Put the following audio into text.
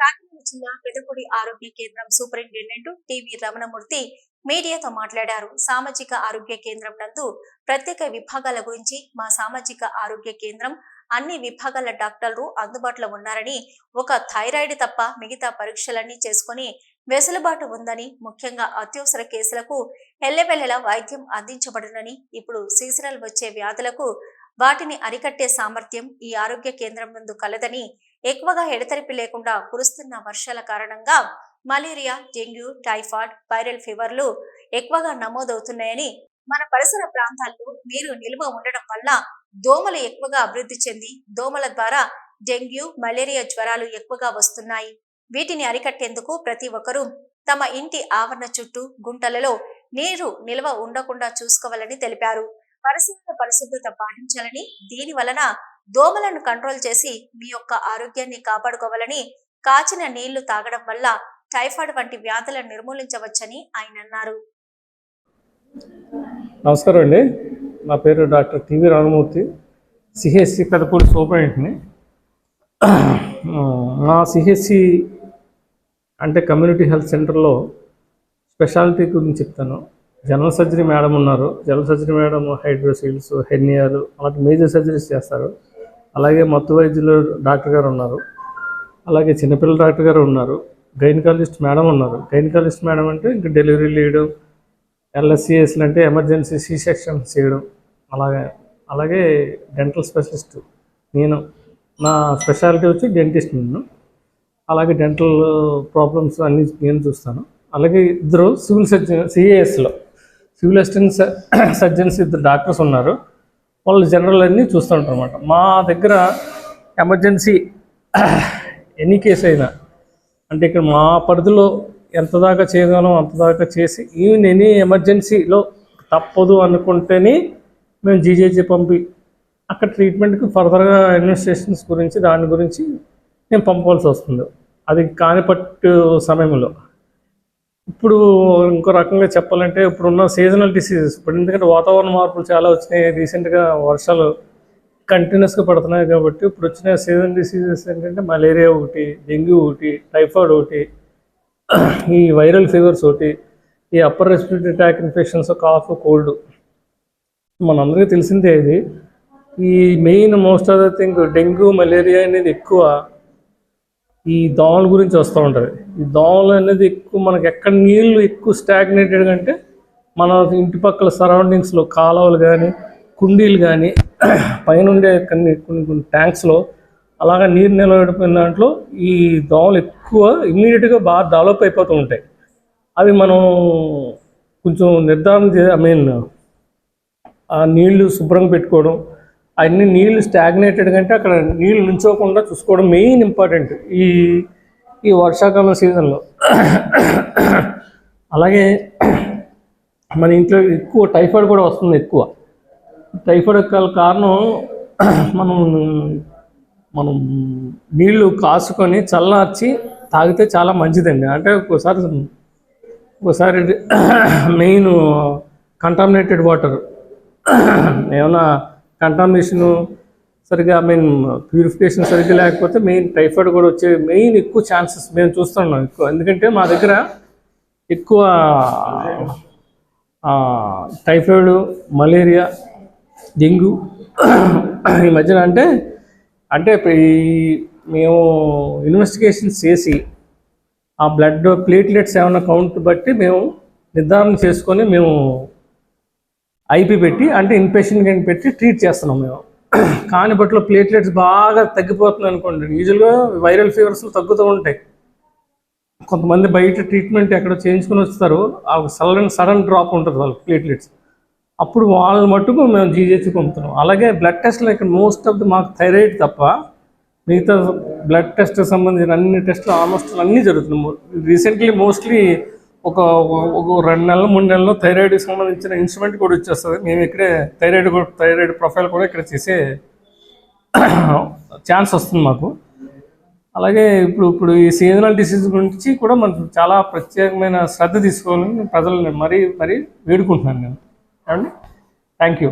కాకినాడ జిల్లా పెదపూడి ఆరోగ్య కేంద్రం సూపరింటెండెంట్ టీవీ రమణమూర్తి మీడియాతో మాట్లాడారు. సామాజిక ఆరోగ్య కేంద్రం నందు ప్రత్యేక విభాగాల గురించి మా సామాజిక ఆరోగ్య కేంద్రం అన్ని విభాగాల డాక్టర్లు అందుబాటులో ఉన్నారని, ఒక థైరాయిడ్ తప్ప మిగతా పరీక్షలన్నీ చేసుకుని వెసులుబాటు ఉందని, ముఖ్యంగా అత్యవసర కేసులకు ఎల్లవెల్లలా వైద్యం అందించబడునని, ఇప్పుడు సీజనల్ వచ్చే వ్యాధులకు వాటిని అరికట్టే సామర్థ్యం ఈ ఆరోగ్య కేంద్రం నందు కలదని, ఎక్కువగా ఎడతెరిపి లేకుండా కురుస్తున్న వర్షాల కారణంగా మలేరియా, డెంగ్యూ, టైఫాయిడ్, వైరల్ ఫీవర్లు ఎక్కువగా నమోదవుతున్నాయని, మన పరిసర ప్రాంతాల్లో నీరు నిల్వ ఉండడం వల్ల దోమలు ఎక్కువగా అభివృద్ధి చెంది దోమల ద్వారా డెంగ్యూ, మలేరియా జ్వరాలు ఎక్కువగా వస్తున్నాయి. వీటిని అరికట్టేందుకు ప్రతి ఒక్కరూ తమ ఇంటి ఆవరణ చుట్టూ గుంటలలో నీరు నిల్వ ఉండకుండా చూసుకోవాలని తెలిపారు. పరిసరాల పరిశుభ్రత పాటించాలని, దీని వలన దోమలను కంట్రోల్ చేసి మీ యొక్క ఆరోగ్యాన్ని కాపాడుకోవాలని, కాచిన నీళ్లు తాగడం వల్ల టైఫాయిడ్ వంటి వ్యాధులను నిర్మూలించవచ్చని ఆయన అన్నారు. నమస్కారం అండి, నా పేరు doctor T V Ramanamurthy, CHC Pedapudi సూపరింటెండెంట్ని. మా సిహెచ్సి అంటే కమ్యూనిటీ హెల్త్ సెంటర్లో స్పెషాలిటీ గురించి చెప్తాను. జనరల్ సర్జరీ మేడం ఉన్నారు. జనరల్ సర్జరీ మేడం హైడ్రోసీల్స్, హెర్నియాలు అలాంటి మేజర్ సర్జరీస్ చేస్తారు. అలాగే మత్తు వైద్యులు డాక్టర్ గారు ఉన్నారు. అలాగే చిన్నపిల్లల డాక్టర్ గారు ఉన్నారు. గైనకాలజిస్ట్ మేడం ఉన్నారు. గైనకాలజిస్ట్ మేడం అంటే ఇంకా డెలివరీలు చేయడం, ఎల్ఎస్సిఎస్లు అంటే ఎమర్జెన్సీ సి సెక్షన్ చేయడం, అలాగే డెంటల్ స్పెషలిస్ట్ నేను. నా స్పెషాలిటీ వచ్చి డెంటిస్ట్ నేను. అలాగే డెంటల్ ప్రాబ్లమ్స్ అన్నీ నేను చూస్తాను. అలాగే ఇద్దరు సివిల్ సర్జన్ సిఏఎస్లో సివిల్ అసిస్టెంట్ సర్జన్స్ ఇద్దరు డాక్టర్స్ ఉన్నారు. వాళ్ళు జనరల్ అన్నీ చూస్తూ ఉంటారు అన్నమాట. మా దగ్గర ఎమర్జెన్సీ ఎనీ కేసు అయినా అంటే ఇక్కడ మా పరిధిలో ఎంత దాకా చేయగలం అంత దాకా చేసి, ఈవెన్ ఎనీ ఎమర్జెన్సీలో తప్పదు అనుకుంటేనే మేము జీజేజీ పంపి అక్కడ ట్రీట్మెంట్కి ఫర్దర్గా ఇన్వెస్టిగేషన్స్ గురించి దాని గురించి మేము పంపవలసి వస్తుంది. అది కానిపట్టు సమయంలో. ఇప్పుడు ఇంకో రకంగా చెప్పాలంటే ఇప్పుడున్న సీజనల్ డిసీజెస్, ఇప్పుడు ఎందుకంటే వాతావరణ మార్పులు చాలా వచ్చినాయి. రీసెంట్గా వర్షాలు కంటిన్యూస్గా పడుతున్నాయి కాబట్టి ఇప్పుడు వచ్చిన సీజనల్ డిసీజెస్ ఏంటంటే మలేరియా ఒకటి, డెంగ్యూ ఒకటి, టైఫాయిడ్ ఒకటి, ఈ వైరల్ ఫీవర్స్ ఒకటి, ఈ upper respiratory tract infections, cough, cold మనందరికీ తెలిసిందే. ఇది ఈ main most of the thing dengue, malaria అనేది ఎక్కువ ఈ దోమల గురించి వస్తూ ఉంటుంది. ఈ దోమలు అనేది ఎక్కువ మనకి ఎక్కడ నీళ్ళు ఎక్కువ స్టాగ్నేటెడ్గా అంటే మన ఇంటి పక్కల సరౌండింగ్స్లో కాలువలు కానీ, కుండీలు కానీ, పైన ఉండే కొన్ని ట్యాంక్స్లో అలాగా నీరు నిలబడిపోయిన దాంట్లో ఈ దోమలు ఎక్కువ ఇమ్మీడియట్గా బాగా డెవలప్ అయిపోతూ ఉంటాయి. అవి మనం కొంచెం నిర్ధారణ ఆ నీళ్లు శుభ్రంగా పెట్టుకోవడం, అన్ని నీళ్లు స్టాగ్నేటెడ్ అంటే అక్కడ నీళ్ళు నుంచోకుండా చూసుకోవడం మెయిన్ ఇంపార్టెంట్ ఈ వర్షాకాలం సీజన్లో. అలాగే మన ఇంట్లో ఎక్కువ టైఫాయిడ్ కూడా వస్తుంది. ఎక్కువ టైఫాయిడ్ కారణం మనం నీళ్లు కాసుకొని చల్లార్చి తాగితే చాలా మంచిదండి. అంటే ఒక్కోసారి మెయిన్ కంటామినేటెడ్ వాటర్, ఏమైనా కంటామినేషను సరిగ్గా ప్యూరిఫికేషన్ సరిగ్గా లేకపోతే మెయిన్ టైఫాయిడ్ కూడా వచ్చే మెయిన్ ఎక్కువ ఛాన్సెస్ మేము చూస్తున్నాం ఎక్కువ. ఎందుకంటే మా దగ్గర ఎక్కువ టైఫాయిడ్, మలేరియా, డెంగ్యూ ఈ మధ్యన అంటే మేము ఇన్వెస్టిగేషన్స్ చేసి ఆ బ్లడ్ ప్లేట్లెట్స్ ఏమైనా కౌంట్ బట్టి మేము నిర్ధారణ చేసుకొని మేము ఐపీ పెట్టి అంటే ఇన్పేషెంట్ పెట్టి ట్రీట్ చేస్తున్నాం మేము. కానీ బట్లో ప్లేట్లెట్స్ బాగా తగ్గిపోతుంది అనుకోండి. యూజువల్గా వైరల్ ఫీవర్స్లు తగ్గుతూ ఉంటాయి. కొంతమంది బయట ట్రీట్మెంట్ ఎక్కడ చేయించుకొని వస్తారు, ఆ సడన్ డ్రాప్ ఉంటుంది వాళ్ళకి ప్లేట్లెట్స్. అప్పుడు వాళ్ళ మట్టుకు మేము జీజేసి పంపుతున్నాం. అలాగే బ్లడ్ టెస్ట్లు ఇక్కడ మోస్ట్ ఆఫ్ ది మాకు థైరాయిడ్ తప్ప మిగతా బ్లడ్ టెస్ట్ సంబంధించిన అన్ని టెస్టులు ఆల్మోస్ట్ అన్నీ జరుగుతున్నాయి. రీసెంట్లీ మోస్ట్లీ ఒక 2 నెలలు 3 నెలల్లో థైరాయిడ్కి సంబంధించిన ఇన్స్ట్రుమెంట్ కూడా వచ్చేస్తుంది. మేము ఇక్కడే థైరాయిడ్ ప్రొఫైల్ కూడా ఇక్కడ చేసే ఛాన్స్ వస్తుంది మాకు. అలాగే ఇప్పుడు ఈ సీజనల్ డిసీజ్ గురించి కూడా మనం చాలా ప్రత్యేకమైన శ్రద్ధ తీసుకోవాలని ప్రజల్ని మరీ వేడుకుంటున్నాను నేను. ఏమండి, థ్యాంక్ యూ.